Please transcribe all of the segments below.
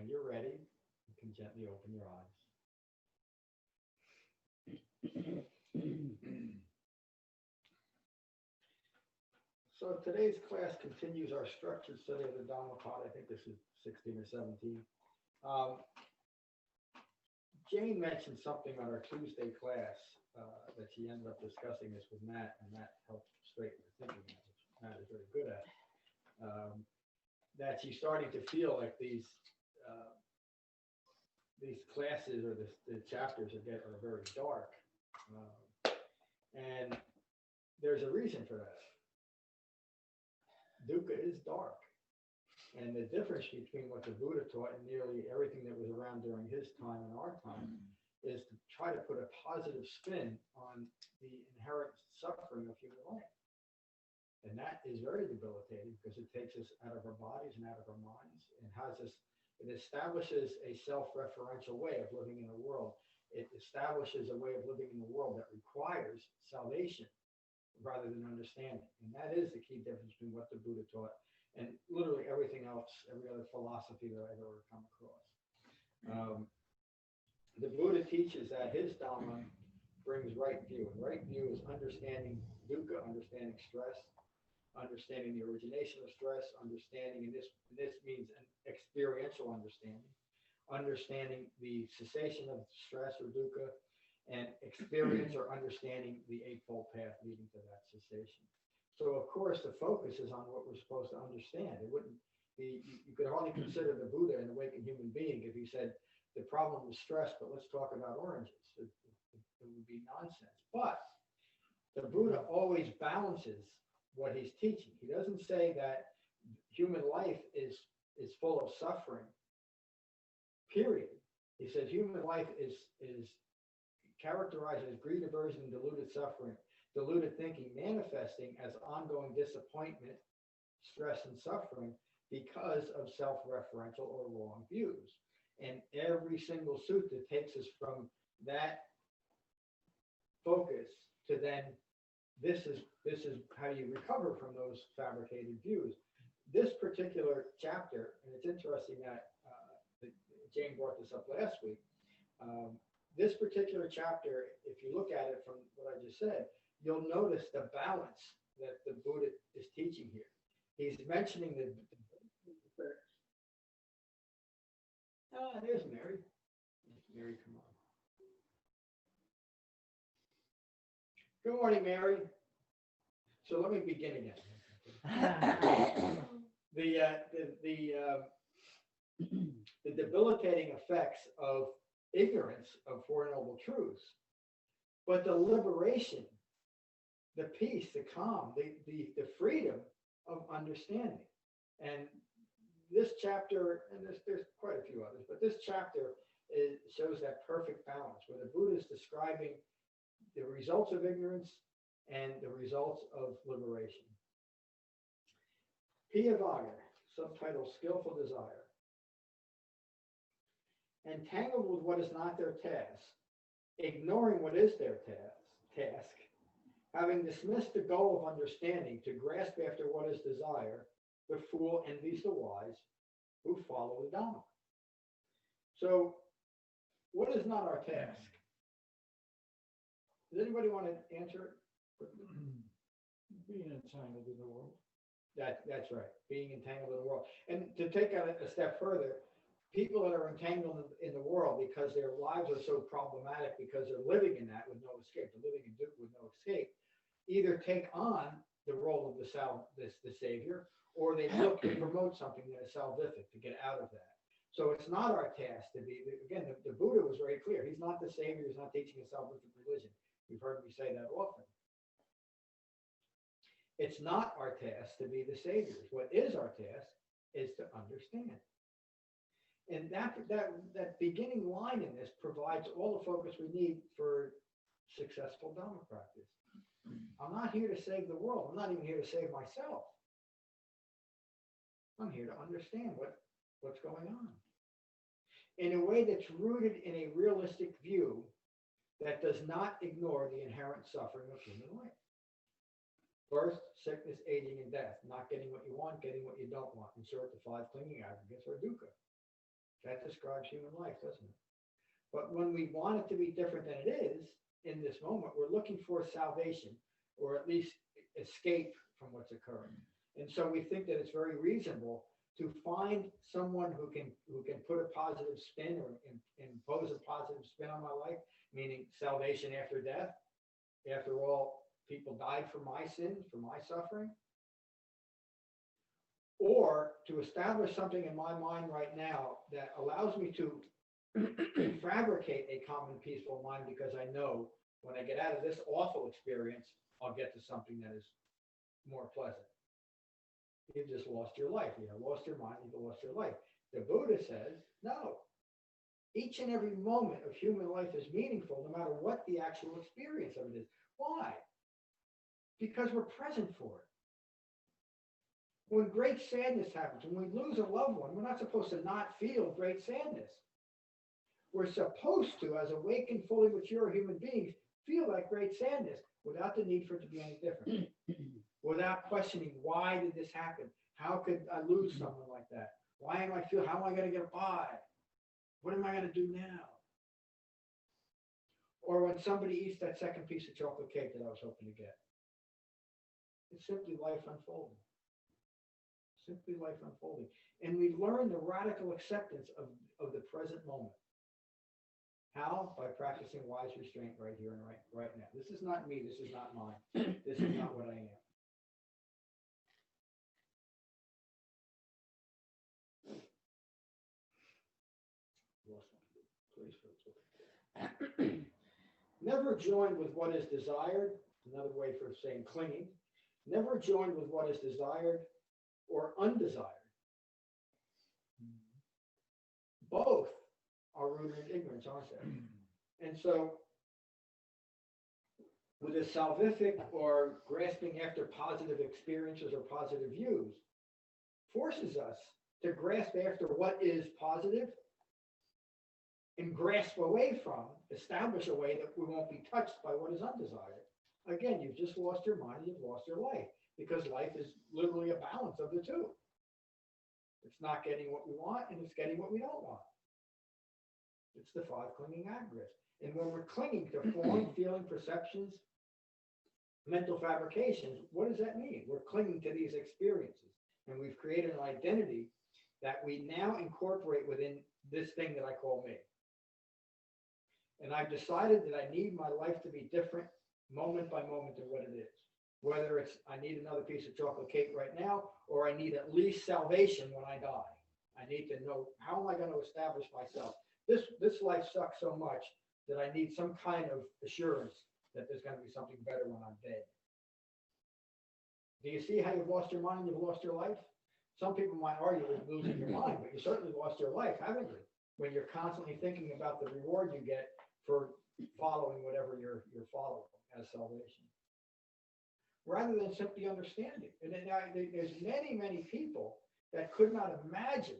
when you're ready, you can gently open your eyes. So today's class continues our structured study of the Dhammapada. I think this is 16 or 17. Jane mentioned something on our Tuesday class that she ended up discussing this with Matt, and Matt helped straighten her thinking out, which Matt is very good at. That she's starting to feel like these classes or the chapters are very dark, and there's a reason for that. Dukkha is dark, and the difference between what the Buddha taught and nearly everything that was around during his time and our time is to try to put a positive spin on the inherent suffering of human life. And that is very debilitating because it takes us out of our bodies and out of our minds and it establishes a self-referential way of living in the world. It establishes a way of living in the world that requires salvation rather than understanding. And that is the key difference between what the Buddha taught and literally everything else, every other philosophy that I've ever come across. The Buddha teaches that his Dhamma brings right view. And right view is understanding dukkha, understanding stress, understanding the origination of stress, understanding, and this means an experiential understanding the cessation of stress or dukkha, and experience or understanding the Eightfold Path leading to that cessation. So of course the focus is on what we're supposed to understand. It wouldn't be, you could hardly consider the Buddha an awakened human being if he said the problem is stress, but let's talk about oranges. It would be nonsense. But the Buddha always balances what he's teaching. He doesn't say that human life is full of suffering, period. He says human life is characterized as greed, aversion, and deluded suffering, deluded thinking, manifesting as ongoing disappointment, stress, and suffering because of self-referential or wrong views. And every single sutta takes us from that focus to then this is how you recover from those fabricated views. This particular chapter, and it's interesting that Jane brought this up last week. This particular chapter, if you look at it from what I just said, you'll notice the balance that the Buddha is teaching here. He's mentioning the there's Mary. Mary, come on. Good morning, Mary. So let me begin again. The debilitating effects of ignorance of Four Noble Truths, but the liberation, the peace, the calm, the freedom of understanding. And this chapter, and there's quite a few others, but this chapter shows that perfect balance where the Buddha is describing the results of ignorance and the results of liberation. Piyavagga, subtitle Skillful Desire. Entangled with what is not their task, ignoring what is their task, having dismissed the goal of understanding to grasp after what is desire, the fool envies the wise who follow the Dhamma. So, what is not our task? Does anybody want to answer it? Being entangled in the world. That's right, being entangled in the world. And to take it a step further, people that are entangled in the world because their lives are so problematic because they're living in that with no escape, they're living in dukkha with no escape, either take on the role of the savior, or they look to promote something that is salvific to get out of that. So it's not our task to be, again, the Buddha was very clear. He's not the savior, he's not teaching a salvific religion. You've heard me say that often. It's not our task to be the saviors. What is our task is to understand. And that beginning line in this provides all the focus we need for successful Dhamma practice. I'm not here to save the world. I'm not even here to save myself. I'm here to understand what's going on in a way that's rooted in a realistic view that does not ignore the inherent suffering of human life. Birth, sickness, aging, and death. Not getting what you want, getting what you don't want. Insert the 5 clinging aggregates or dukkha. That describes human life, doesn't it? But when we want it to be different than it is in this moment, we're looking for salvation, or at least escape from what's occurring. And so we think that it's very reasonable to find someone who can put a positive spin or impose a positive spin on my life, meaning salvation after death. After all, people died for my sins, for my suffering. Or to establish something in my mind right now that allows me to fabricate a calm and peaceful mind, because I know when I get out of this awful experience, I'll get to something that is more pleasant. You've just lost your life. You have lost your mind, you've lost your life. The Buddha says, no. Each and every moment of human life is meaningful, no matter what the actual experience of it is. Why? Because we're present for it. When great sadness happens, when we lose a loved one, we're not supposed to not feel great sadness. We're supposed to, as awakened, fully mature human beings, feel that great sadness without the need for it to be any different. Without questioning, why did this happen? How could I lose someone like that? How am I going to get by? What am I going to do now? Or when somebody eats that second piece of chocolate cake that I was hoping to get. It's simply life unfolding. Simply life unfolding. And we've learned the radical acceptance of the present moment. How? By practicing wise restraint right here and right now. This is not me. This is not mine. This is not what I am. Never join with what is desired. Another way for saying clinging. Never join with what is desired or undesired. Both are rooted in ignorance, aren't they? And so, with a salvific or grasping after positive experiences or positive views, forces us to grasp after what is positive and grasp away from, establish a way that we won't be touched by what is undesired. Again, you've just lost your mind, you've lost your life, because life is literally a balance of the two. It's not getting what we want, and it's getting what we don't want. It's the 5 clinging aggregates. And when we're clinging to form, feeling, perceptions, mental fabrications, what does that mean? We're clinging to these experiences, and we've created an identity that we now incorporate within this thing that I call me. And I've decided that I need my life to be different moment by moment than what it is. Whether it's I need another piece of chocolate cake right now, or I need at least salvation when I die. I need to know, how am I going to establish myself? This life sucks so much that I need some kind of assurance that there's going to be something better when I'm dead. Do you see how you've lost your mind, you've lost your life? Some people might argue with losing your mind, but you certainly lost your life, haven't you? When you're constantly thinking about the reward you get for following whatever you're following as salvation, rather than simply understanding. And then there's many, many people that could not imagine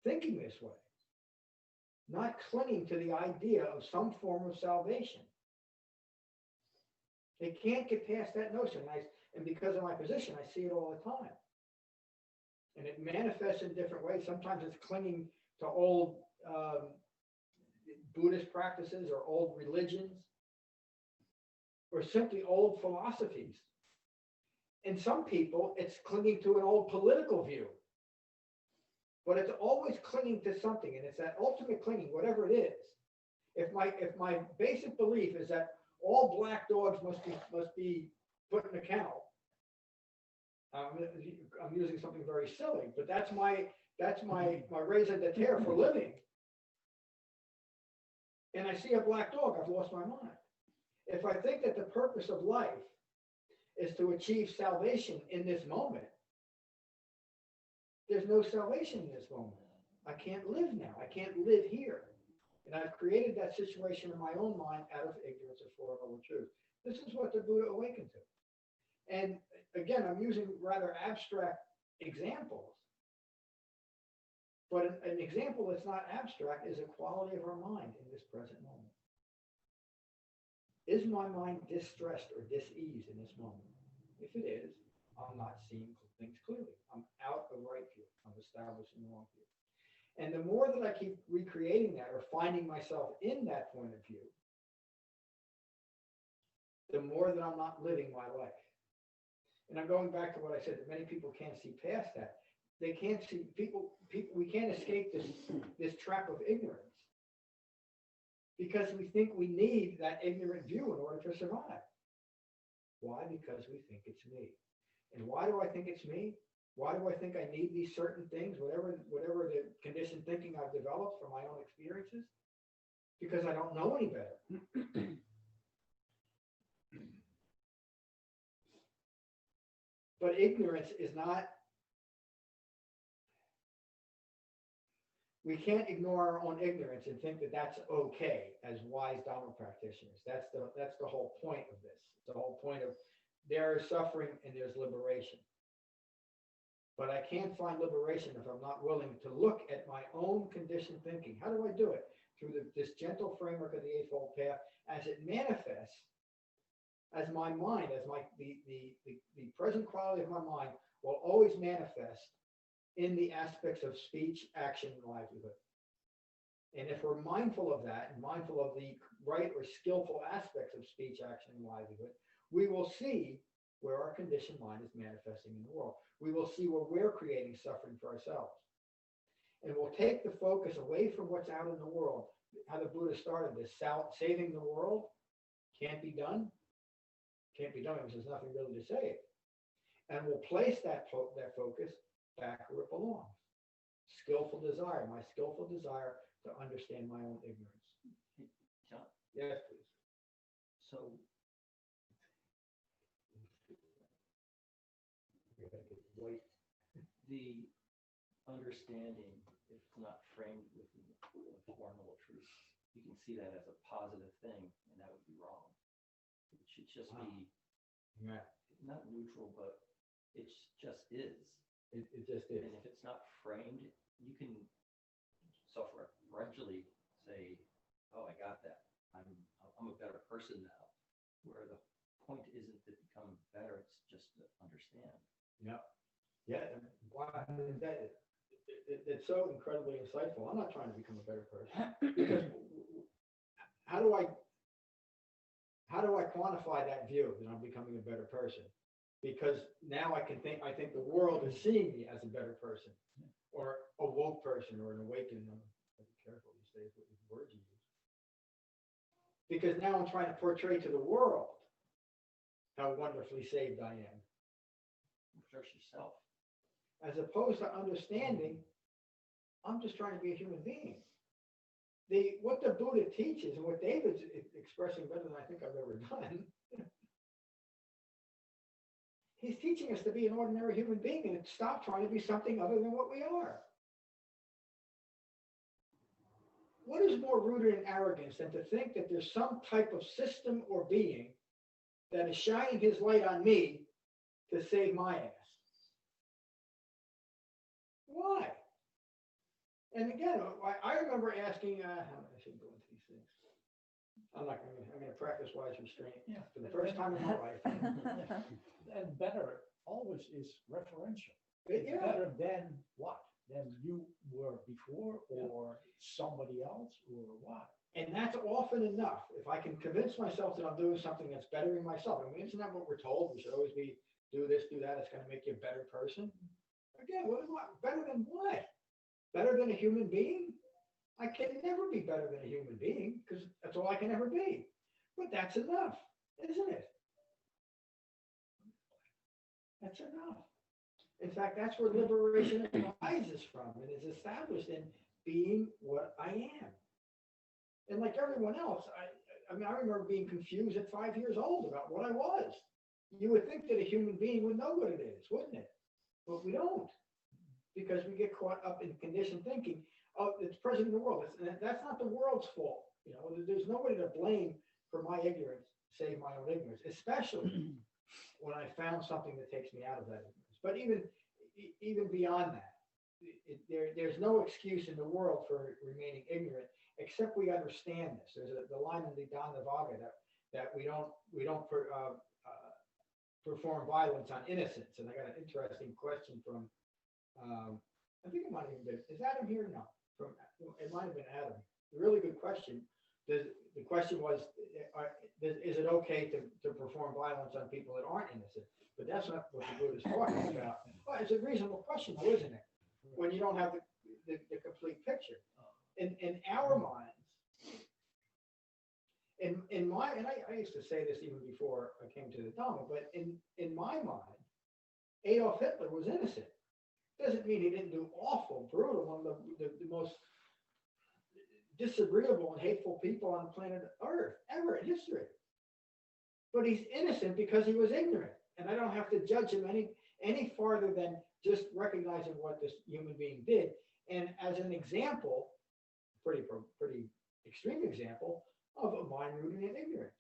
thinking this way, not clinging to the idea of some form of salvation. They can't get past that notion. And because of my position, I see it all the time. And it manifests in different ways. Sometimes it's clinging to old Buddhist practices or old religions, or simply old philosophies. In some people, it's clinging to an old political view. But it's always clinging to something, and it's that ultimate clinging, whatever it is. If my basic belief is that all black dogs must be put in a kennel, I'm using something very silly, but that's my raison d'etre for living. And I see a black dog, I've lost my mind. If I think that the purpose of life is to achieve salvation in this moment, there's no salvation in this moment. I can't live now. I can't live here. And I've created that situation in my own mind out of ignorance of Four Noble Truths. This is what the Buddha awakened to. And again, I'm using rather abstract examples. But an example that's not abstract is a quality of our mind in this present moment. Is my mind distressed or dis-ease in this moment? If it is, I'm not seeing things clearly. I'm out of right view. I'm establishing wrong view. And the more that I keep recreating that or finding myself in that point of view, the more that I'm not living my life. And I'm going back to what I said, that many people can't see past that. They can't see, we can't escape this trap of ignorance because we think we need that ignorant view in order to survive. Why? Because we think it's me. And why do I think it's me? Why do I think I need these certain things, whatever the conditioned thinking I've developed from my own experiences? Because I don't know any better. But ignorance is not, we can't ignore our own ignorance and think that that's okay as wise Dhamma practitioners. That's the whole point of this. The whole point of there is suffering and there's liberation. But I can't find liberation if I'm not willing to look at my own conditioned thinking. How do I do it? Through this gentle framework of the Eightfold Path as it manifests as my mind, as the present quality of my mind will always manifest in the aspects of speech, action, and livelihood. And if we're mindful of that and mindful of the right or skillful aspects of speech, action, and livelihood, we will see where our conditioned mind is manifesting in the world. We will see where we're creating suffering for ourselves. And we'll take the focus away from what's out in the world. How the Buddha started this, saving the world can't be done. Can't be done because there's nothing really to save. And we'll place that focus back where it belongs. Skillful desire, my skillful desire to understand my own ignorance. John? Yes, please. So the understanding, if not framed with formal truth, you can see that as a positive thing, and that would be wrong. It should just be not neutral, but it just is. It just is. And if it's not framed, you can self-referentially say, "Oh, I got that. I'm a better person now." Where the point isn't to become better; it's just to understand. Yeah. Yeah. Wow. It's so incredibly insightful. I'm not trying to become a better person because how do I quantify that view that I'm becoming a better person? Because now I think the world is seeing me as a better person or a woke person or an awakened. Be careful these days with the words you use. Because now I'm trying to portray to the world how wonderfully saved I am. Search yourself. As opposed to understanding, I'm just trying to be a human being. What the Buddha teaches and what David's expressing better than I think I've ever done, he's teaching us to be an ordinary human being and stop trying to be something other than what we are. What is more rooted in arrogance than to think that there's some type of system or being that is shining his light on me to save my ass? Why? And again, I remember asking, I shouldn't go into these things. I'm going to practice wise restraint for the first time in my life. And better always is referential. Yeah. Better than what? Than you were before or somebody else or what? And that's often enough. If I can convince myself that I'm doing something that's bettering myself. I mean, isn't that what we're told? We should always be, do this, do that. It's going to make you a better person. Again, better than what? Better than a human being? I can never be better than a human being because that's all I can ever be. But that's enough, isn't it? That's enough. In fact, that's where liberation arises from and is established in being what I am. And like everyone else, I remember being confused at 5 years old about what I was. You would think that a human being would know what it is, wouldn't it? But we don't, because we get caught up in conditioned thinking, oh, it's present in the world. That's not the world's fault. There's nobody to blame for my ignorance, save my own ignorance, especially when I found something that takes me out of that ignorance. But even beyond that, there's no excuse in the world for remaining ignorant, except we understand this. There's the line in the Dhammapada that we don't perform violence on innocence. And I got an interesting question from, I think it might have even been, is Adam here? No. it might have been Adam. Really good question. The question was, is it okay to perform violence on people that aren't innocent? But that's not what the Buddha is talking about. Well, it's a reasonable question, though, isn't it? When you don't have the complete picture. In our minds, in my, and I used to say this even before I came to the Dhamma, but in my mind, Adolf Hitler was innocent. Doesn't mean he didn't do awful, brutal, one of the most disagreeable and hateful people on planet Earth ever in history. But he's innocent because he was ignorant. And I don't have to judge him any farther than just recognizing what this human being did. And as an example, pretty extreme example of a mind rooted in ignorance.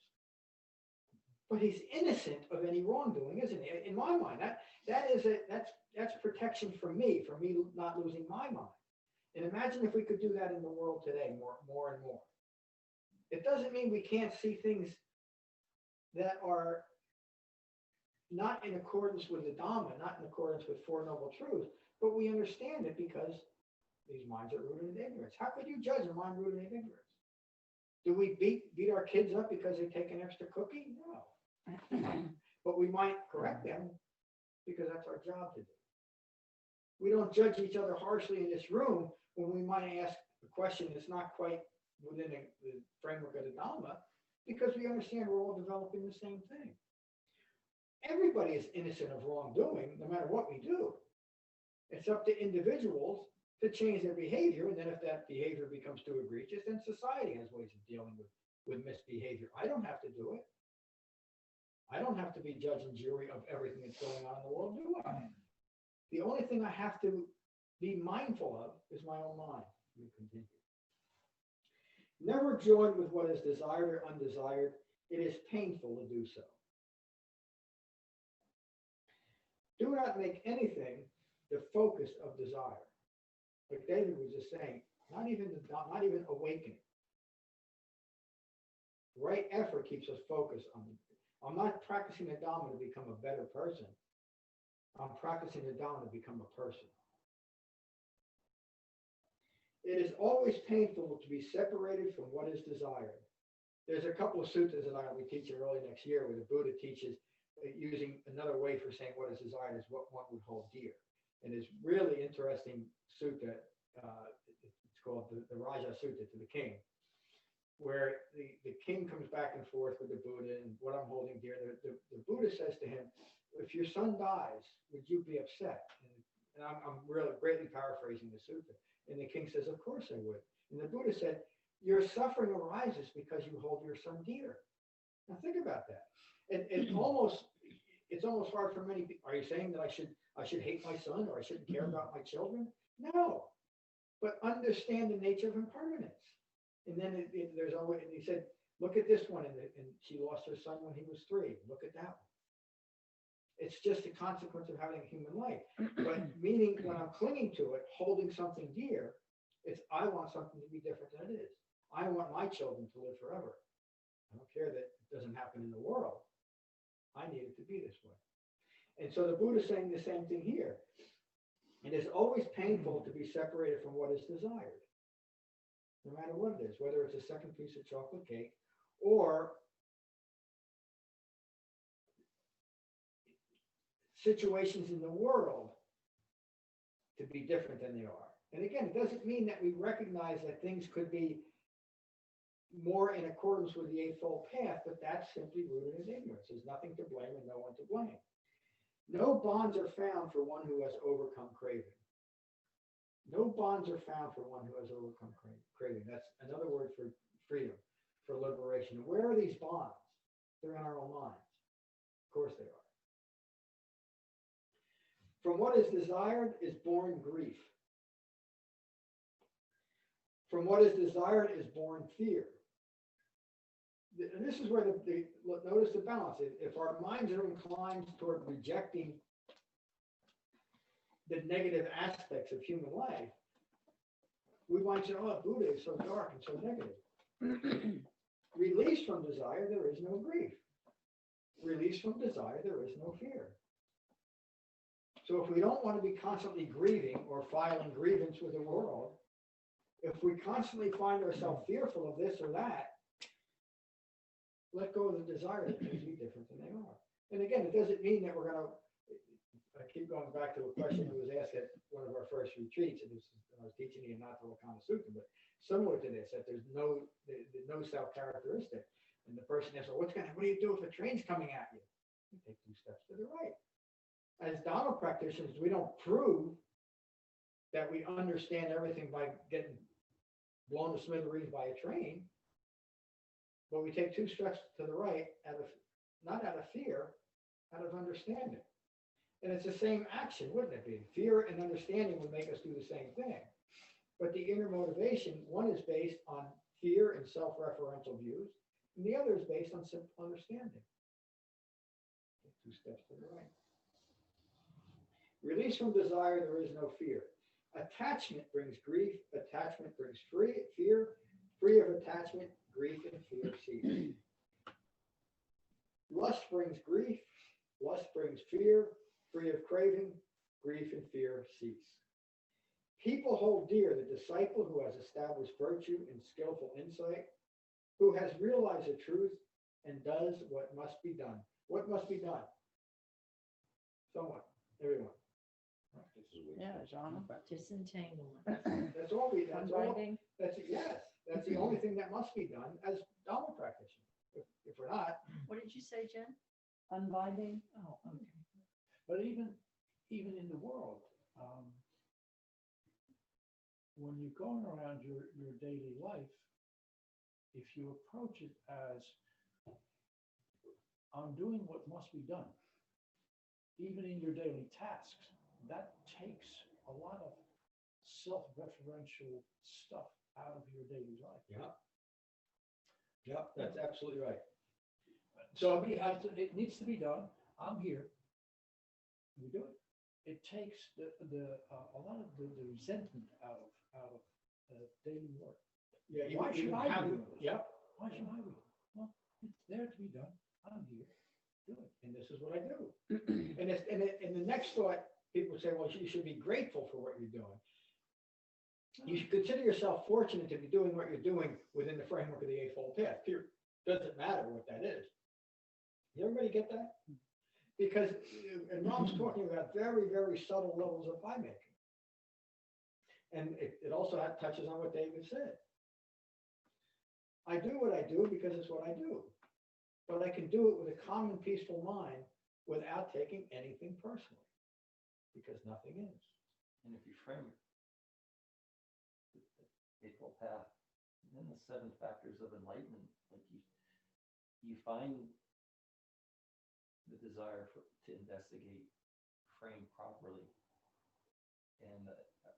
But he's innocent of any wrongdoing, isn't he? In my mind, that's protection for me not losing my mind. And imagine if we could do that in the world today, more and more. It doesn't mean we can't see things that are not in accordance with the Dhamma, not in accordance with Four Noble Truths, but we understand it because these minds are rooted in ignorance. How could you judge a mind rooted in ignorance? Do we beat our kids up because they take an extra cookie? No. But we might correct them because that's our job to do. We don't judge each other harshly in this room when we might ask a question that's not quite within the framework of the Dhamma, because we understand we're all developing the same thing. Everybody is innocent of wrongdoing, no matter what we do. It's up to individuals to change their behavior, and then if that behavior becomes too egregious, then society has ways of dealing with misbehavior. I don't have to do it. I don't have to be judge and jury of everything that's going on in the world, do I? The only thing I have to be mindful of is my own mind. We continue. Never join with what is desired or undesired. It is painful to do so. Do not make anything the focus of desire. Like David was just saying, not even awakening. Right effort keeps us focused on it. I'm not practicing the Dhamma to become a better person. I'm practicing the Dhamma to become a person. It is always painful to be separated from what is desired. There's a couple of suttas that I'll be teaching early next year where the Buddha teaches using another way for saying what is desired is what one would hold dear. And it's really interesting sutta. It's called the Raja Sutta to the king, where the king comes back and forth with the Buddha and what I'm holding dear. The Buddha says to him, if your son dies, would you be upset? And I'm really greatly paraphrasing the sutta. And the king says, of course I would. And the Buddha said, your suffering arises because you hold your son dear. Now think about that. And it's almost hard for many people. Are you saying that I should hate my son or I shouldn't care about my children? No. But understand the nature of impermanence. And then there's always, and he said, look at this one, and she lost her son when he was 3. Look at that one. It's just a consequence of having a human life. But meaning when I'm clinging to it, holding something dear, it's I want something to be different than it is. I want my children to live forever. I don't care that it doesn't happen in the world. I need it to be this way. And so the Buddha is saying the same thing here. It is always painful to be separated from what is desired, no matter what it is, whether it's a second piece of chocolate cake or situations in the world to be different than they are. And again, it doesn't mean that we recognize that things could be more in accordance with the Eightfold Path, but that's simply rooted in ignorance. There's nothing to blame and no one to blame. No bonds are found for one who has overcome craving. No bonds are found for one who has overcome craving. That's another word for freedom, for liberation. And where are these bonds? They're in our own minds. Of course they are. From what is desired is born grief. From what is desired is born fear. And this is where notice the balance. If our minds are inclined toward rejecting the negative aspects of human life, we might say, oh, Buddha is so dark and so negative. Released from desire, there is no grief. Released from desire, there is no fear. So if we don't want to be constantly grieving or filing grievance with the world, If we constantly find ourselves fearful of this or that, let go of the desire that things be different than they are. And again, it doesn't mean that we're going to, I keep going back to a question that was asked at one of our first retreats, and this is, I was teaching the Entangled Sutta, but similar to this, that there's no self characteristic. And the person asks, well, what do you do if a train's coming at you? You take 2 steps to the right. As Dhamma practitioners, we don't prove that we understand everything by getting blown to smithereens by a train, but we take 2 steps to the right not out of fear, out of understanding. And it's the same action, wouldn't it be? Fear and understanding would make us do the same thing. But the inner motivation, one is based on fear and self-referential views, and the other is based on simple understanding. 2 steps to the right. Release from desire, there is no fear. Attachment brings grief. Attachment brings fear. Free of attachment, grief and fear cease. Lust brings grief. Lust brings fear. Free of craving, grief and fear cease. People hold dear the disciple who has established virtue and skillful insight, who has realized the truth and does what must be done. What must be done? Someone, everyone. Yeah, John. Disentanglement. That's all Unbinding. that's the only thing that must be done as Dhamma practitioners. If we're not, What did you say, Jen? Unbinding. Oh, okay. But even in the world, when you're going around your daily life, if you approach it as I'm doing what must be done, even in your daily tasks, that takes a lot of self-referential stuff out of your daily life. yeah, that's absolutely right. So it needs to be done. I'm here. We do it. It takes a lot of the resentment out of daily work. Yeah, Why should I do it? Yep. Why should I do it? Well, it's there to be done. I'm here. Do it. And this is what I do. And the next thought, people say, well, you should be grateful for what you're doing. You should consider yourself fortunate to be doing what you're doing within the framework of the Eightfold Path. Period. Doesn't matter what that is. Everybody get that? Because, and Ram's talking about very, very subtle levels of pie making. And it also touches on what David said. I do what I do because it's what I do. But I can do it with a calm and peaceful mind without taking anything personally. Because nothing is. And if you frame it, the Eightfold Path, and then the 7 factors of enlightenment, like you find the desire to investigate framed properly. And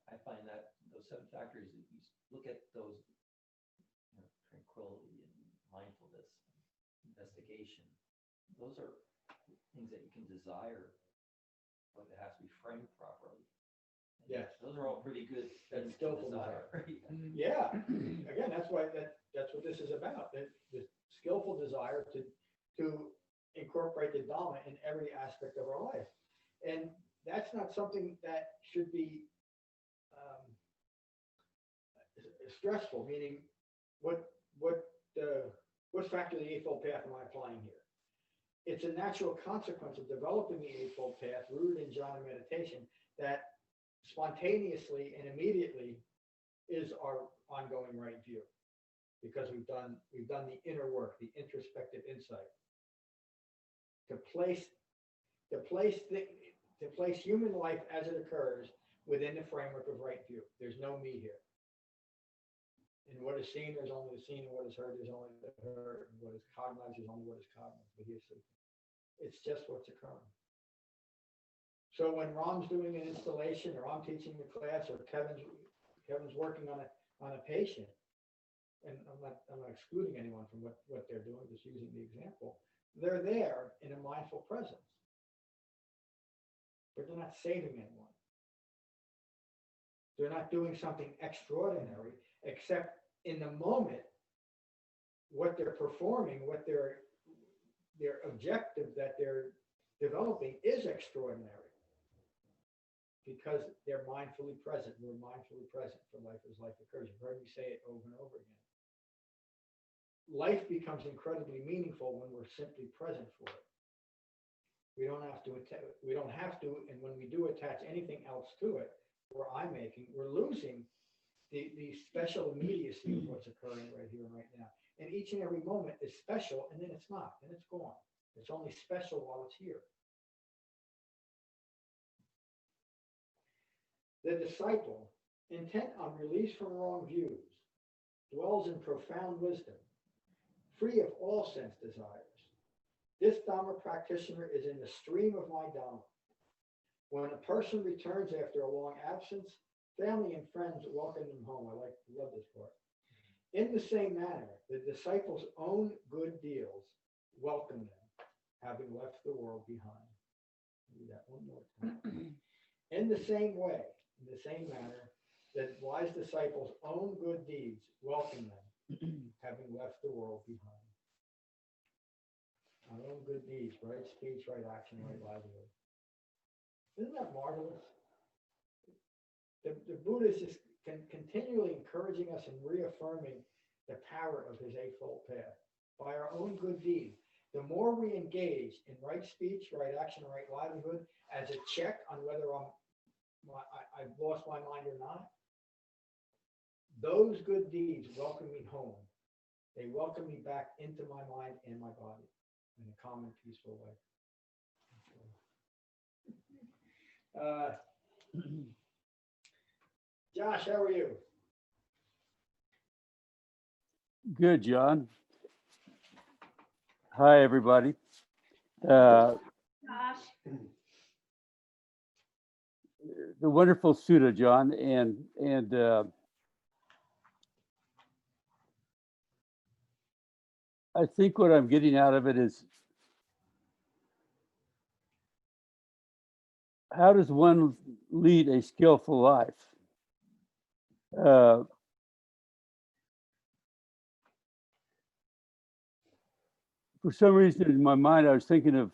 I find that those 7 factors, if you look at those, tranquility and mindfulness, investigation, those are things that you can desire, but it has to be framed properly. And Yes. those are all pretty good That's things to skillful desire. Yeah. Again, that's why that's what this is about. The skillful desire to incorporate the Dhamma in every aspect of our life. And that's not something that should be stressful, meaning what factor of the Eightfold Path am I applying here? It's a natural consequence of developing the Eightfold Path rooted in jhana meditation that spontaneously and immediately is our ongoing right view, because we've done the inner work, the introspective insight. To place human life as it occurs within the framework of right view. There's no me here. In what is seen, there's only the seen, and what is heard, there's only the heard, and what is cognized, there's only what is cognized. But it's just what's occurring. So when Ram's doing an installation, or I'm teaching the class, or Kevin's working on a patient, and I'm not excluding anyone from what they're doing, just using the example. They're there in a mindful presence, but they're not saving anyone. They're not doing something extraordinary, except in the moment, what they're performing, what their objective that they're developing is extraordinary. because they're mindfully present. We're mindfully present for life as life occurs. You've heard me say it over and over again. Life becomes incredibly meaningful when we're simply present for it. We don't have to, and when we do attach anything else to it, or I'm making, we're losing the special immediacy of what's occurring right here and right now. And each and every moment is special, and then it's not, and it's gone. It's only special while it's here. The disciple, intent on release from wrong views, dwells in profound wisdom, free of all sense desires. This Dhamma practitioner is in the stream of my Dhamma. When a person returns after a long absence, family and friends welcome them home. I love this part. In the same manner, the disciple's own good deals welcome them, having left the world behind. Do that one more time. In the same way, in the same manner, the wise disciple's own good deeds welcome them, having left the world behind. Our own good deeds, right speech, right action, right livelihood. Isn't that marvelous? The Buddha is just continually encouraging us and reaffirming the power of his Eightfold Path by our own good deeds. The more we engage in right speech, right action, right livelihood as a check on whether I've lost my mind or not, those good deeds welcome me home. They welcome me back into my mind and my body in a calm and peaceful way. Josh, how are you? Good, John. Hi, everybody. The wonderful Sutta, John, and I think what I'm getting out of it is, how does one lead a skillful life? For some reason in my mind, I was thinking of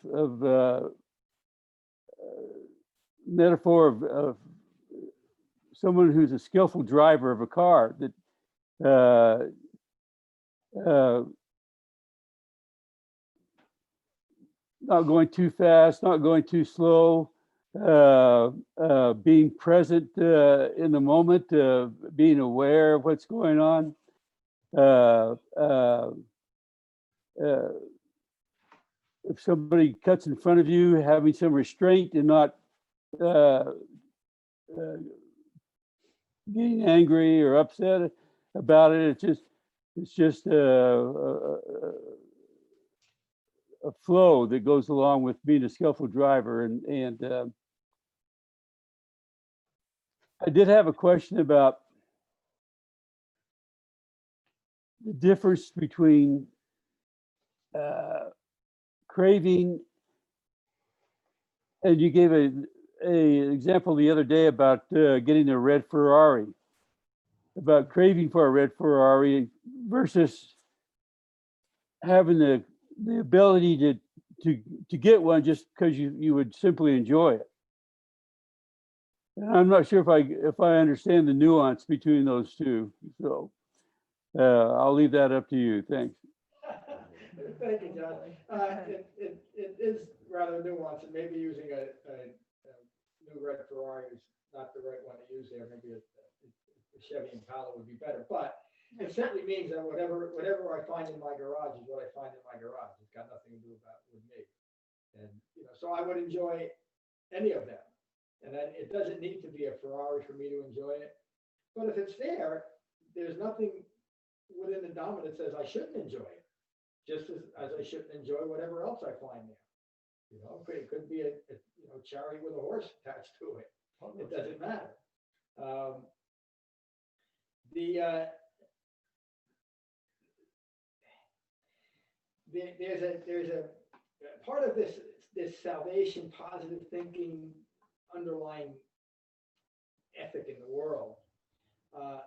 metaphor of someone who's a skillful driver of a car that not going too fast, not going too slow, being present in the moment, being aware of what's going on. If somebody cuts in front of you, having some restraint and not getting angry or upset about it. It's just a flow that goes along with being a skillful driver. And I did have a question about the difference between craving, and you gave a example the other day about getting a red Ferrari, about craving for a red Ferrari versus having the ability to get one just because you would simply enjoy it. And I'm not sure if I understand the nuance between those two. So I'll leave that up to you. Thanks. Thank you, John. It is rather nuanced, and maybe using a new red Ferrari is not the right one to use there. Maybe a Chevy Impala would be better. But it simply means that whatever I find in my garage is what I find in my garage. It's got nothing to do with me. And so I would enjoy any of them. And then it doesn't need to be a Ferrari for me to enjoy it. But if it's there, there's nothing within the Dhamma that says I shouldn't enjoy it, just as I shouldn't enjoy whatever else I find there. It could be a chariot with a horse attached to it. It doesn't matter. There's a part of this salvation, positive thinking, underlying ethic in the world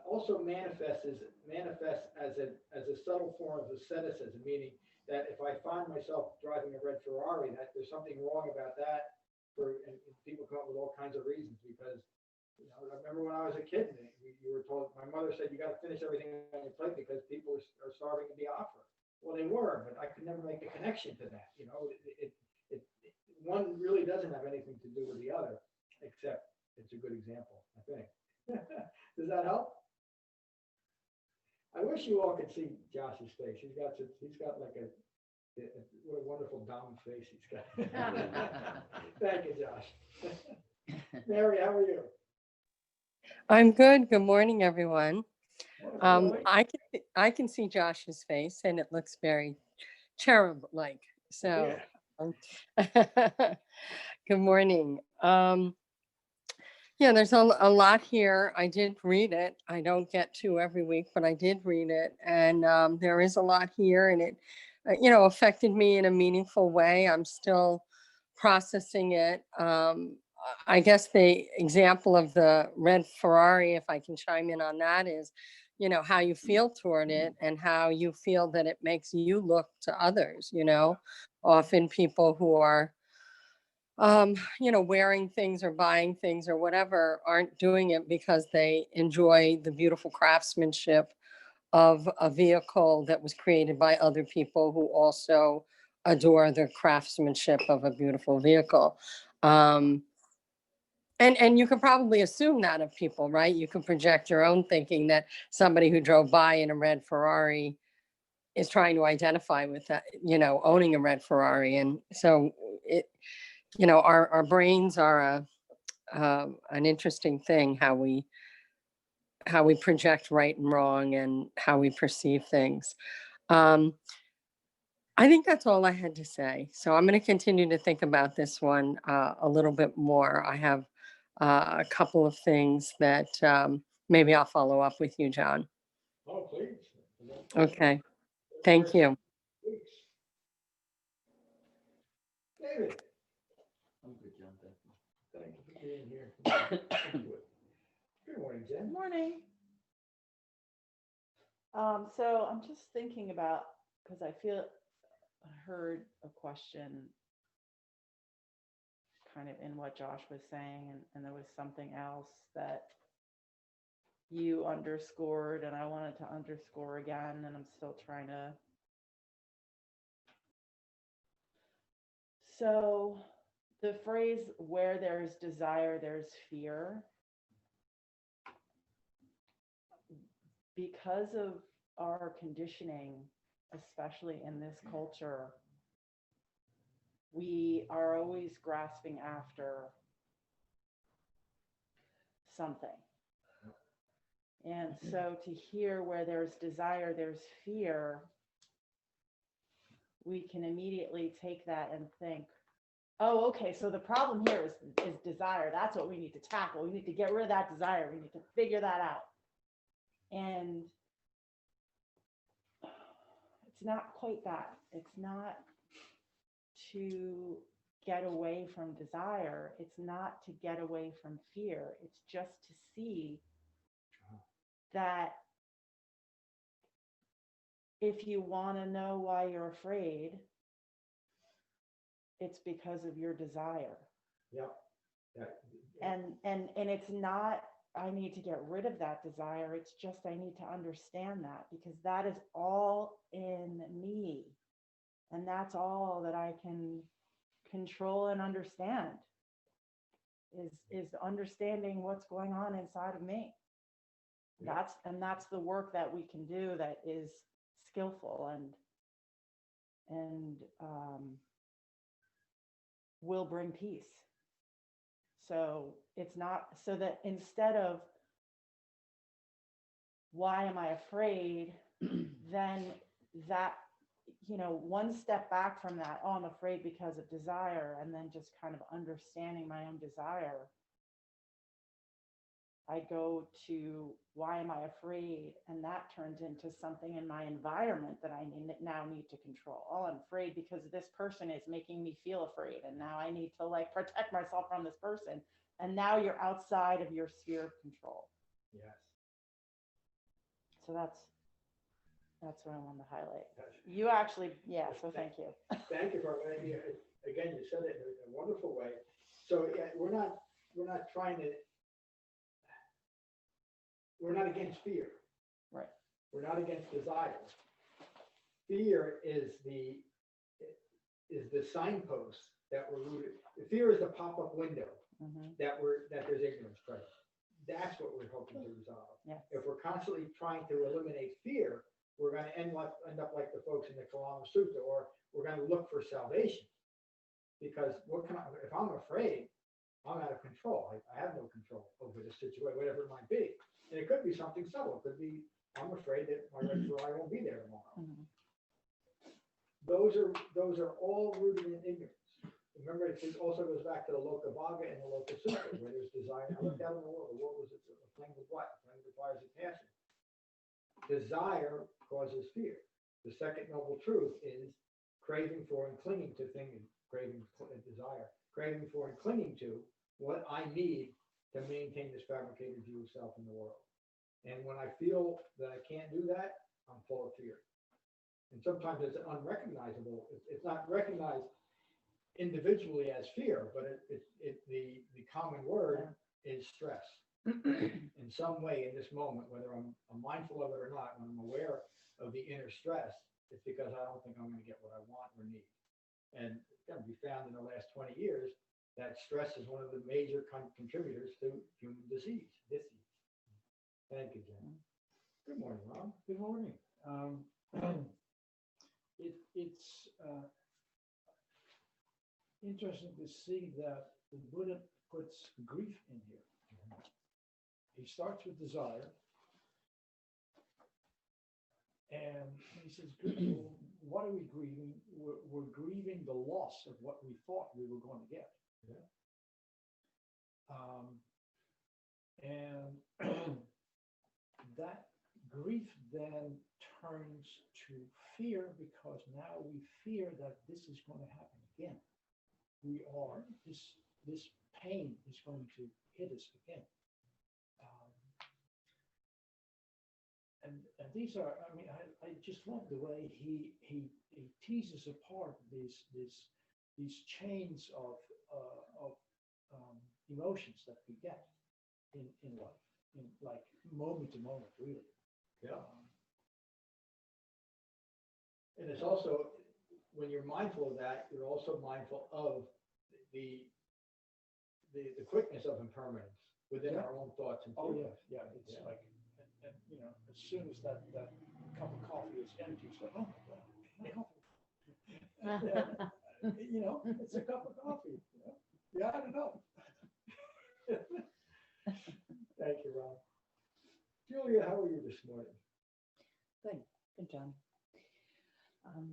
also manifests as a subtle form of asceticism, meaning that if I find myself driving a red Ferrari, that there's something wrong about that, and people come up with all kinds of reasons because, you know, I remember when I was a kid, and you were told, my mother said, you gotta finish everything on your plate because people are starving in Biafra. Well, they were, but I could never make the connection to that, you know, one really doesn't have anything to do with the other, except it's a good example, I think. Does that help? I wish you all could see Josh's face. He's got like what a wonderful Dhamma face he's got. Thank you, Josh. Mary, how are you? I'm good. Good morning, everyone. Wonderful. I can see Josh's face, and it looks very cherub-like. So, good morning. Yeah, there's a lot here. I did read it. I don't get to every week, but I did read it, and there is a lot here, and it, affected me in a meaningful way. I'm still processing it. I guess the example of the red Ferrari, if I can chime in on that, is, how you feel toward it and how you feel that it makes you look to others. Often people who are, wearing things or buying things or whatever aren't doing it because they enjoy the beautiful craftsmanship of a vehicle that was created by other people who also adore the craftsmanship of a beautiful vehicle. And you can probably assume that of people, right? You can project your own thinking that somebody who drove by in a red Ferrari is trying to identify with that, owning a red Ferrari. And so our brains are an interesting thing, how we project right and wrong and how we perceive things. I think that's all I had to say. So I'm going to continue to think about this one a little bit more. I have a couple of things that maybe I'll follow up with you, John. Oh, please. Okay. Thank you. Please. David, I'm good, John, thank you. thank you for being here. Good morning, Jen. Morning. So I'm just thinking about, because I heard a question kind of in what Josh was saying, and there was something else that you underscored and I wanted to underscore again, and I'm still trying to. So the phrase, where there's desire, there's fear. Because of our conditioning, especially in this culture, we are always grasping after something. And so to hear where there's desire, there's fear, we can immediately take that and think, oh, okay, so the problem here is desire. That's what we need to tackle. We need to get rid of that desire. We need to figure that out. And it's not quite that. It's not to get away from desire. It's not to get away from fear. It's just to see that if you want to know why you're afraid, it's because of your desire. Yeah. And it's not, I need to get rid of that desire. It's just, I need to understand that, because that is all in me. And that's all that I can control and understand is understanding what's going on inside of me. Yeah. That's the work that we can do that is skillful and will bring peace. So it's not, so that instead of why am I afraid, then that, one step back from that, oh, I'm afraid because of desire, and then just kind of understanding my own desire, I go to why am I afraid, and that turns into something in my environment that I now need to control. Oh, I'm afraid because this person is making me feel afraid, and now I need to protect myself from this person. And now you're outside of your sphere of control. Yes. So that's what I wanted to highlight. You actually, yeah. So thank you. Thank you for, again, you said it in a wonderful way. So, yeah, we're not trying to, we're not against fear. Right. We're not against desire. Fear is the signpost that we're rooted. Fear is the pop-up window Mhm. that there's ignorance present. That's what we're hoping to resolve. Yes. If we're constantly trying to eliminate fear, we're going to end up like the folks in the Kalama Sutta, or we're going to look for salvation. Because if I'm afraid, I'm out of control. I have no control over the situation, whatever it might be. And it could be something subtle. It could be, I'm afraid that my red fur won't be there tomorrow. Mhm. Those are all rooted in ignorance. Remember, it also goes back to the Lokavagga and the Loka Sutta, where there's desire. I looked out in the world. The world was a flame with what? A flame requires a passion. Desire causes fear. The second noble truth is craving for and clinging to things, desire, craving for and clinging to what I need to maintain this fabricated view of self in the world. And when I feel that I can't do that, I'm full of fear. And sometimes it's unrecognizable. It's not recognized individually as fear, but the common word is stress. In some way in this moment, whether I'm mindful of it or not, when I'm aware of the inner stress, it's because I don't think I'm going to get what I want or need. And it's going to be found in the last 20 years that stress is one of the major contributors to human disease. Thank you, Jen. Good morning, Rob. Good morning. It's interesting to see that the Buddha puts grief in here. He starts with desire, and he says, what are we grieving? We're grieving the loss of what we thought we were going to get. Yeah. And that grief then turns to fear, because now we fear that this is going to happen again. This pain is going to hit us again. And these are, I mean, I just love the way he teases apart these chains of emotions that we get in life, in like moment to moment, really. Yeah. And it's also, when you're mindful of that, you're also mindful of the quickness of impermanence within our own thoughts and Oh, feelings. yeah. It's like, and, you know, as soon as that cup of coffee is empty, it's like, oh my God, my coffee. You know, it's a cup of coffee. You know? Yeah, I don't know. Thank you, Rob. Julia, how are you this morning? Good, John. Let's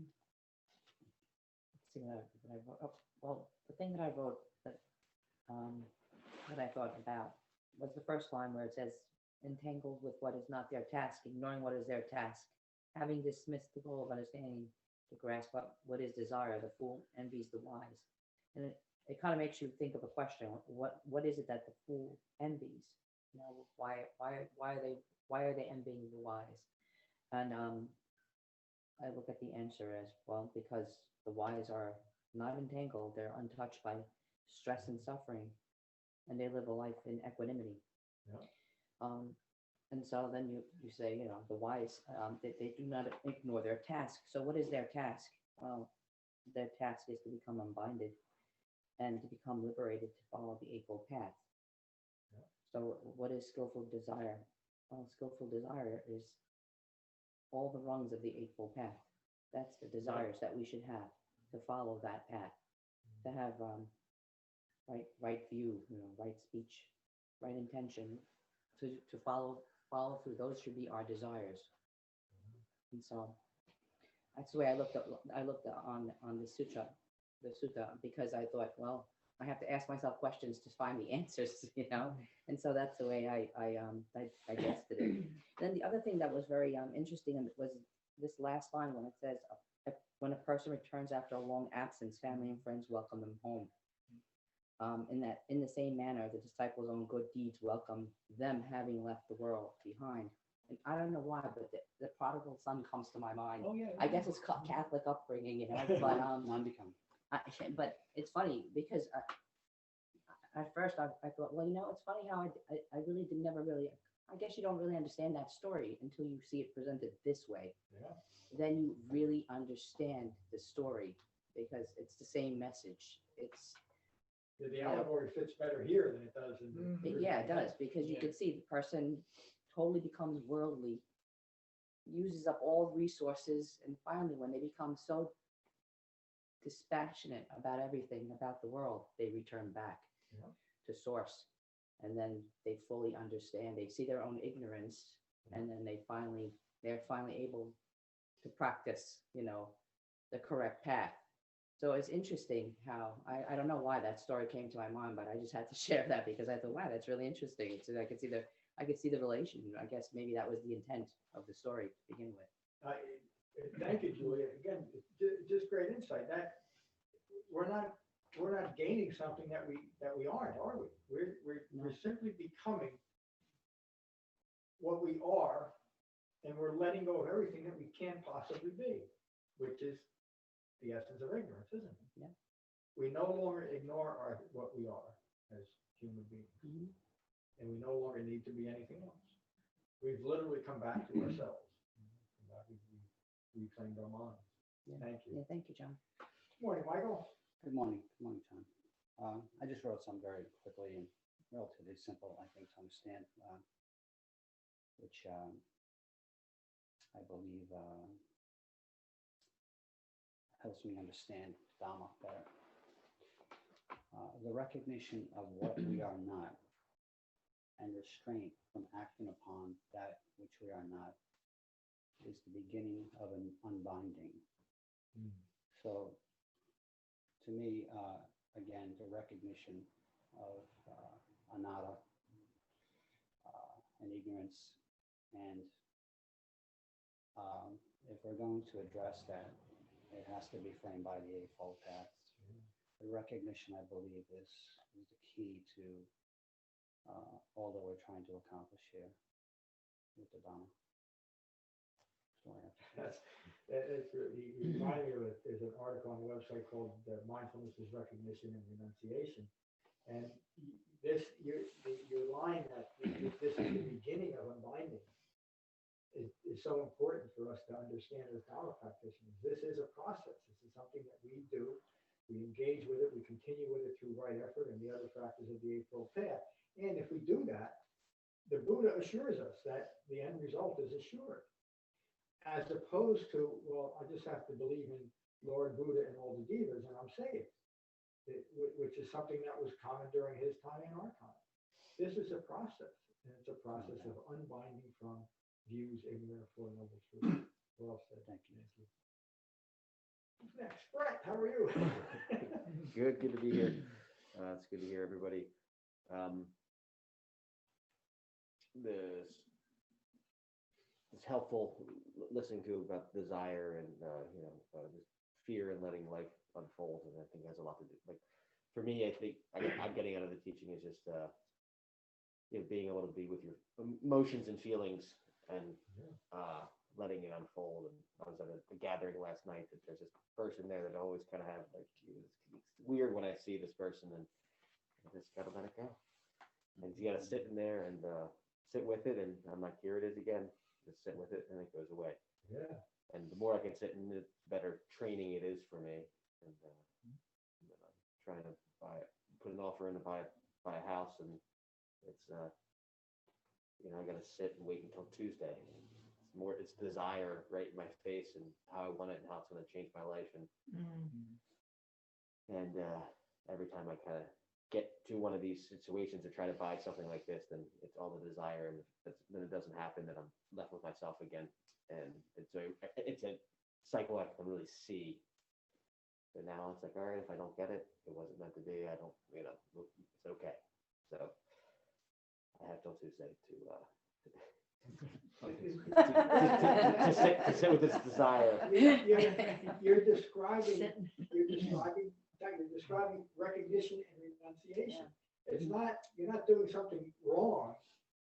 see what I wrote. Oh, well, the thing that I wrote that I thought about was the first line where it says, entangled with what is not their task, ignoring what is their task, having dismissed the goal of understanding to grasp what is desire, the fool envies the wise. And it kind of makes you think of a question: what is it that the fool envies? You know, why are they envying the wise? And I look at the answer as, well, because the wise are not entangled, they're untouched by stress and suffering, and they live a life in equanimity. Yeah. And so then you say, you know, the wise, they do not ignore their task. So what is their task? Well, their task is to become unbinded and to become liberated to follow the Eightfold Path. Yeah. So what is skillful desire? Well, skillful desire is all the rungs of the Eightfold Path. That's the desires that we should have to follow that path, to have right view, you know, right speech, right intention, to follow through. Those should be our desires. And so that's the way I looked on the sutta, because I thought, well, I have to ask myself questions to find the answers, you know. And so that's the way I digested it. Then the other thing that was very interesting was this last line when it says, when a person returns after a long absence, family and friends welcome them home. In the same manner, the disciples' own good deeds welcome them, having left the world behind. And I don't know why, but the prodigal son comes to my mind. Oh, yeah. I guess it's Catholic upbringing, you know. But but it's funny because at first I thought, well, it's funny how I really did never really, I guess you don't really understand that story until you see it presented this way. Yeah. Then you really understand the story because it's the same message. It's, The allegory fits better here than it does in. Mhm. it does, because you Yeah. can see the person totally becomes worldly, uses up all resources, and finally, when they become so dispassionate about everything, about the world, they return back Yeah. to source. And then they fully understand, they see their own ignorance, and then they're finally able to practice, the correct path. So it's interesting how, I don't know why that story came to my mind, but I just had to share that because I thought, wow, that's really interesting. So I could see the relation. I guess maybe that was the intent of the story to begin with. Thank you, Julia. Again, just great insight. That we're not gaining something that we aren't, are we? We're simply becoming what we are, and we're letting go of everything that we can't possibly be, which is the essence of ignorance, isn't it? Yeah. We no longer ignore what we are as human beings, and we no longer need to be anything else. We've literally come back to ourselves. We reclaimed our minds. Yeah. Thank you. Yeah, thank you, John. Morning, Michael. Good morning. Good morning, Tom. I just wrote some very quickly and relatively simple, I think, to understand, which I believe helps me understand Dhamma better. The recognition of what we are not and restraint from acting upon that which we are not is the beginning of an unbinding. So to me, again, the recognition of anatta and ignorance, and if we're going to address that, it has to be framed by the Eightfold Path. The recognition, I believe, is the key to all that we're trying to accomplish here with the Dhamma. It's really, you reminded me of it. There's an article on the website called Mindfulness is Recognition and Renunciation. And your line that this is the beginning of unbinding is so important for us to understand as Dhamma practitioners. This is a process. This is something that we do. We engage with it. We continue with it through right effort and the other factors of the Eightfold Path. And if we do that, the Buddha assures us that the end result is assured. As opposed to, well, I just have to believe in Lord Buddha and all the devas and I'm saved, which is something that was common during his time and our time. This is a process, and it's a process of unbinding from views ignorant of Four Noble Truths. Well said. Thank you. Who's next? Brett, how are you? Good to be here. It's good to hear everybody. It's helpful listening to about desire and just fear and letting life unfold, and I think it has a lot to do. Like for me, I think I'm getting out of the teaching is just being able to be with your emotions and feelings and letting it unfold. And I was at a gathering last night that there's this person there that I always kind of have like, it's weird when I see this person, and I just gotta let it go. And you gotta sit in there and sit with it, and I'm like, here it is again. Just sit with it, and it goes away. Yeah. And the more I can sit in it, the better training it is for me. And I'm trying to put an offer in to buy a house, and it's I got to sit and wait until Tuesday. It's desire right in my face and how I want it and how it's going to change my life. And every time I kind of get to one of these situations to try to buy something like this, then it's all the desire, and then it doesn't happen, then I'm left with myself again. And it's a cycle I can really see. But now it's like, all right, if I don't get it, it wasn't meant to be. I don't, it's okay. So I have till Tuesday to sit with this desire. You're describing recognition and renunciation. It's not, you're not doing something wrong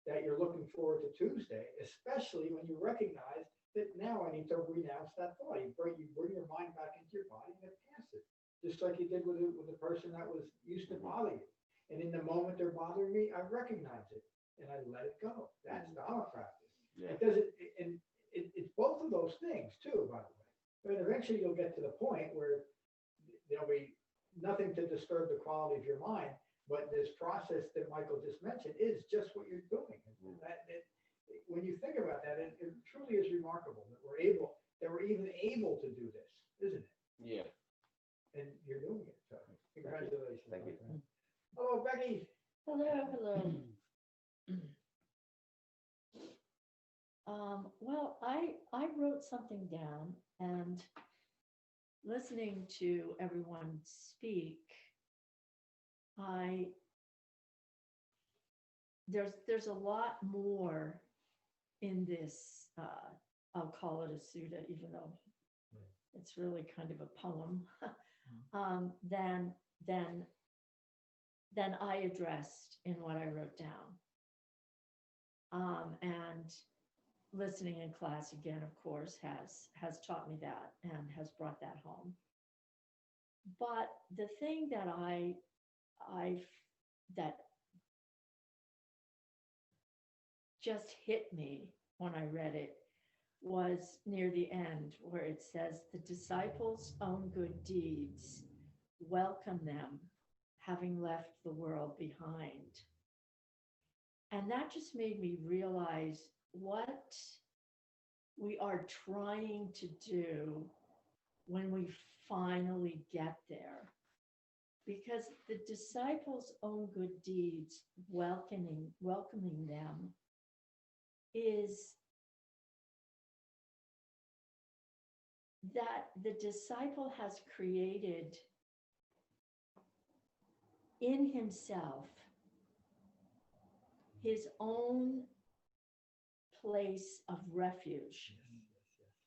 that you're looking forward to Tuesday, especially when you recognize that now I need to renounce that thought. You bring your mind back into your body and pass it, just like you did with the person that was used to bother you. And in the moment they're bothering me, I recognize it and I let it go. That's Dhamma practice. Yeah. It doesn't, and it's both of those things too, by the way. But eventually you'll get to the point where there'll be nothing to disturb the quality of your mind. But this process that Michael just mentioned is just what you're doing. When you think about that, it truly is remarkable that we're even able to do this, isn't it? Yeah. And you're doing it. So congratulations. Thank you. Hello, Becky. Hello, hello. Well, I wrote something down, and listening to everyone speak, there's a lot more in this, I'll call it a sutta, even though it's really kind of a poem, than I addressed in what I wrote down. And listening in class again, of course, has taught me that and has brought that home. But the thing that that just hit me when I read it was near the end, where it says, the disciples' own good deeds welcome them, having left the world behind. And that just made me realize what we are trying to do when we finally get there. Because the disciples' own good deeds welcoming them is that the disciple has created in himself his own place of refuge.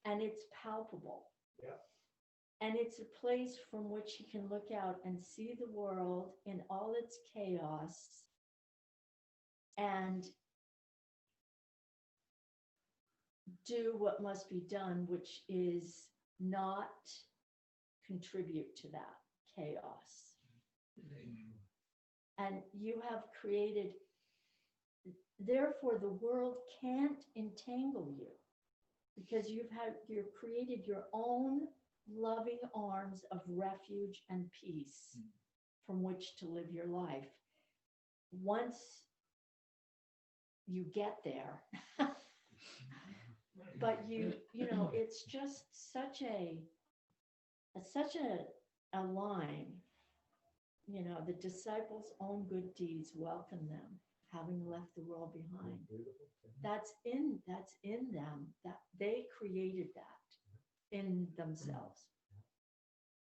And it's palpable. Yeah. And it's a place from which he can look out and see the world in all its chaos and do what must be done, which is not contribute to that chaos. And you have created, therefore the world can't entangle you, because you've created your own loving arms of refuge and peace from which to live your life. Once you get there, but you know, it's just such a line, you know, the disciples' own good deeds welcome them, having left the world behind. That's in them, that they created that in themselves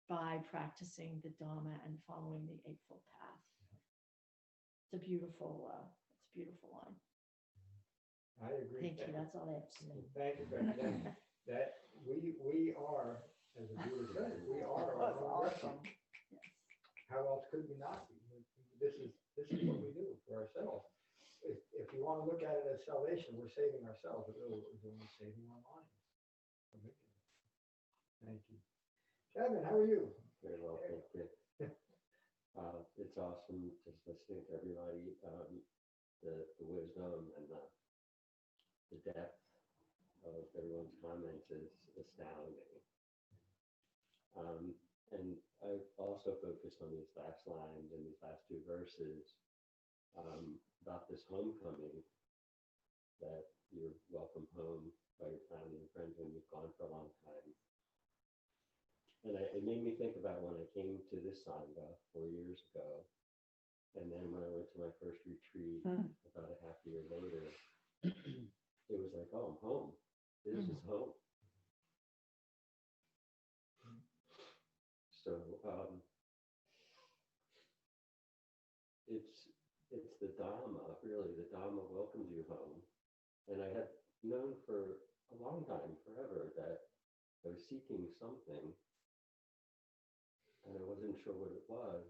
by practicing the Dhamma and following the Eightfold Path. It's a beautiful line. I agree. Thank you. That's all I have to say. Thank you, Becky. That we are, as the Buddha says, we are our own refuge. How else could we not be? This is what we do for ourselves. If you want to look at it as salvation, we're saving ourselves, but really what we're doing is saving our minds. Thank you. Kevin, how are you? Very well, thank you. It's awesome just listening to everybody, the wisdom and the depth of everyone's comments is astounding. And I've also focused on these last lines and these last two verses about this homecoming, that you're welcome home by your family and friends when you've gone for a long time. And it made me think about when I came to this sangha 4 years ago, and then when I went to my first retreat about a half year later, it was like, oh, I'm home. This is home. So it's the Dhamma, really. The Dhamma welcomes you home. And I had known for a long time, forever, that I was seeking something, and I wasn't sure what it was.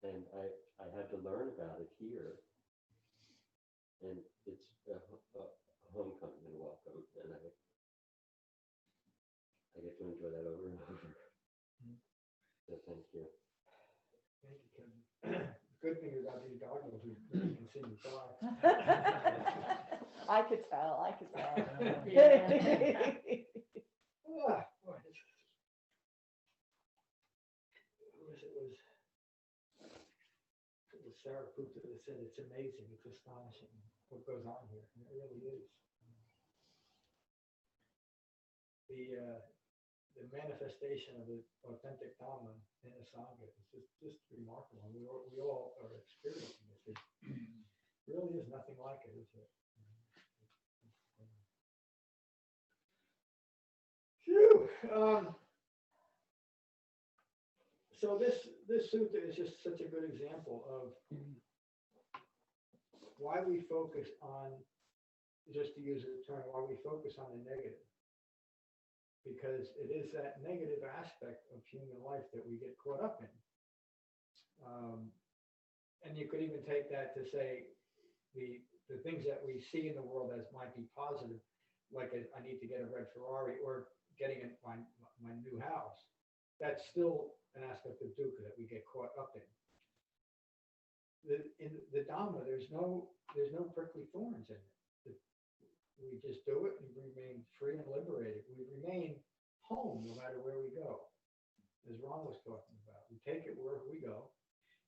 And I had to learn about it here. And it's a homecoming and welcome. And I get to enjoy that over and over. So thank you. Thank you, Kevin. good thing about these goggles, you can see the thoughts. I could tell, I could tell. Ah, boy, it was Sarah Putra that said it's amazing, it's astonishing what goes on here. And it really is. The manifestation of the authentic Dhamma in a sangha is just remarkable. And we all are experiencing this. It really is nothing like it, is it? Phew. So this sutta is just such a good example of why we focus on, just to use a term, why we focus on the negative. Because it is that negative aspect of human life that we get caught up in. And you could even take that to say the things that we see in the world as might be positive, like I need to get a red Ferrari or getting my new house. That's still an aspect of dukkha that we get caught up in. In the Dhamma, there's no prickly thorns in it. We just do it and we remain free and liberated. We remain home no matter where we go, as Ron was talking about. We take it wherever we go.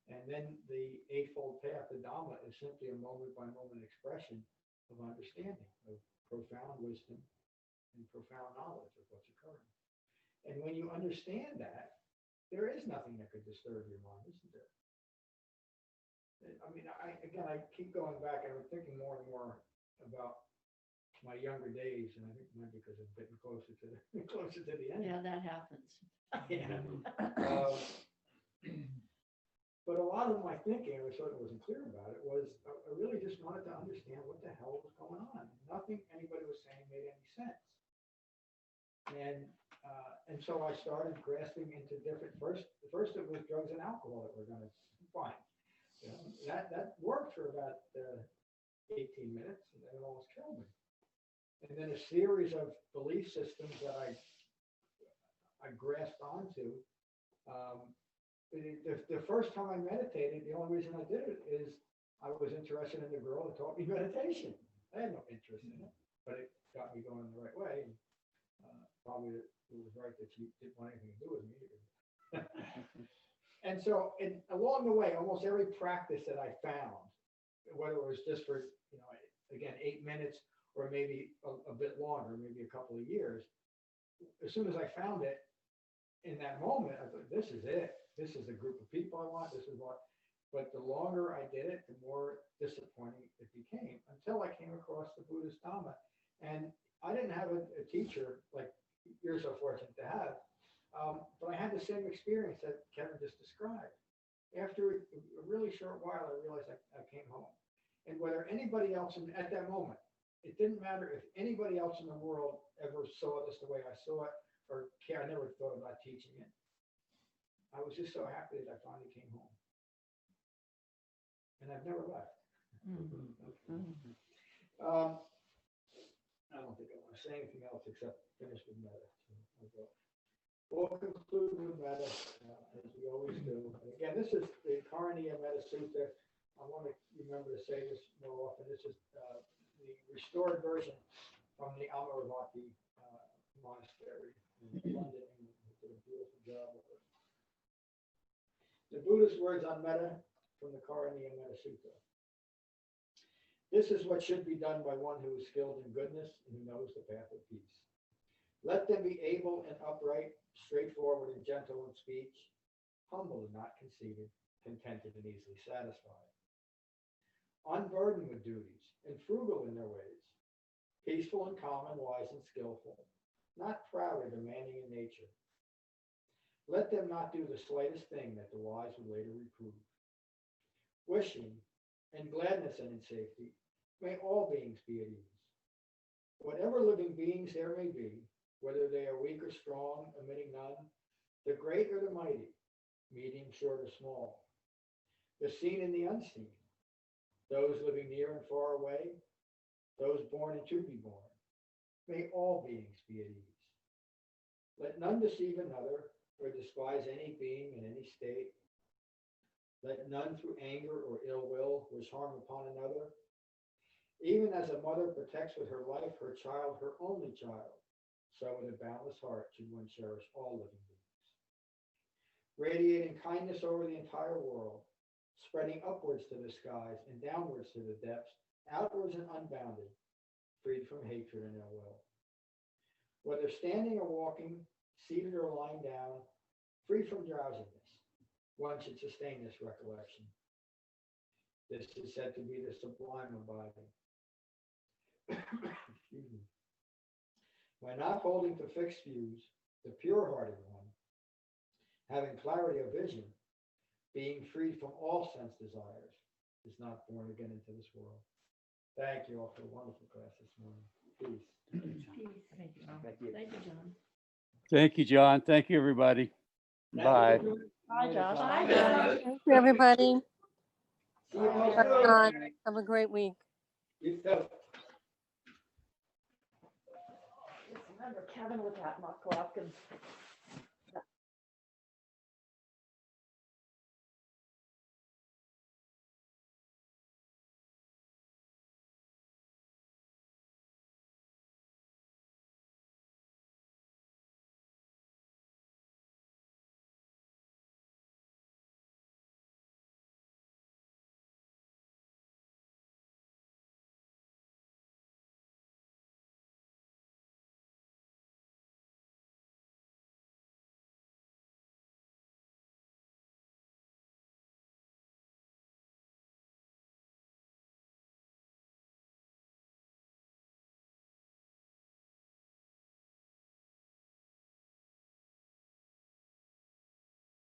And then the Eightfold Path, the Dhamma, is simply a moment-by-moment expression of understanding, of profound wisdom and profound knowledge of what's occurring. And when you understand that, there is nothing that could disturb your mind, isn't there? I mean, I keep going back and I'm thinking more and more about my younger days, and I think maybe because I'm getting closer to the end. Yeah, that happens. Yeah. But a lot of my thinking, I certainly wasn't clear about it, was I really just wanted to understand what the hell was going on. Nothing anybody was saying made any sense. And so I started grasping into different, first it was drugs and alcohol that we're going to find. You know, that worked for about 18 minutes, and then it almost killed me. And then a series of belief systems that I grasped onto. The first time I meditated, the only reason I did it is I was interested in the girl that taught me meditation. I had no interest in it, but it got me going the right way. And, probably it was right that she didn't want anything to do with me either. And so along the way, almost every practice that I found, whether it was just for, again, 8 minutes, or maybe a bit longer, maybe a couple of years. As soon as I found it in that moment, I thought, this is it. This is the group of people I want. This is what. But the longer I did it, the more disappointing it became, until I came across the Buddhist Dhamma. And I didn't have a teacher like you're so fortunate to have, but I had the same experience that Kevin just described. After a really short while, I realized I came home. And whether anybody else at that moment, it didn't matter if anybody else in the world ever saw this the way I saw it, or I never thought about teaching it. I was just so happy that I finally came home. And I've never left. I don't think I want to say anything else except finish with metta. So we'll conclude with metta, as we always do. And again, this is the Karaniya Metta Sutta. I want to remember to say this more often. This is the restored version from the Amaravati monastery in London, England. They did a beautiful job of it. The Buddhist words on metta from the Karaniya Metta Sutta. This is what should be done by one who is skilled in goodness and who knows the path of peace. Let them be able and upright, straightforward and gentle in speech, humble and not conceited, contented and easily satisfied, unburdened with duties and frugal in their ways, peaceful and calm and wise and skillful, not proud or demanding in nature. Let them not do the slightest thing that the wise would later reprove. Wishing and gladness and in safety, may all beings be at ease. Whatever living beings there may be, whether they are weak or strong, omitting none, the great or the mighty, medium, short, or small, the seen and the unseen, those living near and far away, those born and to be born, may all beings be at ease. Let none deceive another or despise any being in any state. Let none through anger or ill will wish harm upon another. Even as a mother protects with her life her child, her only child, so with a boundless heart should one cherish all living beings. Radiating kindness over the entire world, spreading upwards to the skies and downwards to the depths, outwards and unbounded, freed from hatred and ill will. Whether standing or walking, seated or lying down, free from drowsiness, one should sustain this recollection. This is said to be the sublime abiding. Excuse me. By not holding to fixed views, the pure-hearted one, having clarity of vision, being freed from all sense desires, is not born again into this world. Thank you all for the wonderful class this morning. Peace. Peace. Thank you. Thank you, John. Thank you, John. Thank you, everybody. Bye. Bye, Josh. Bye, Bye. Josh. Thank you, everybody. See you next Bye. week. Have a great week. You too. Just remember Kevin with that muck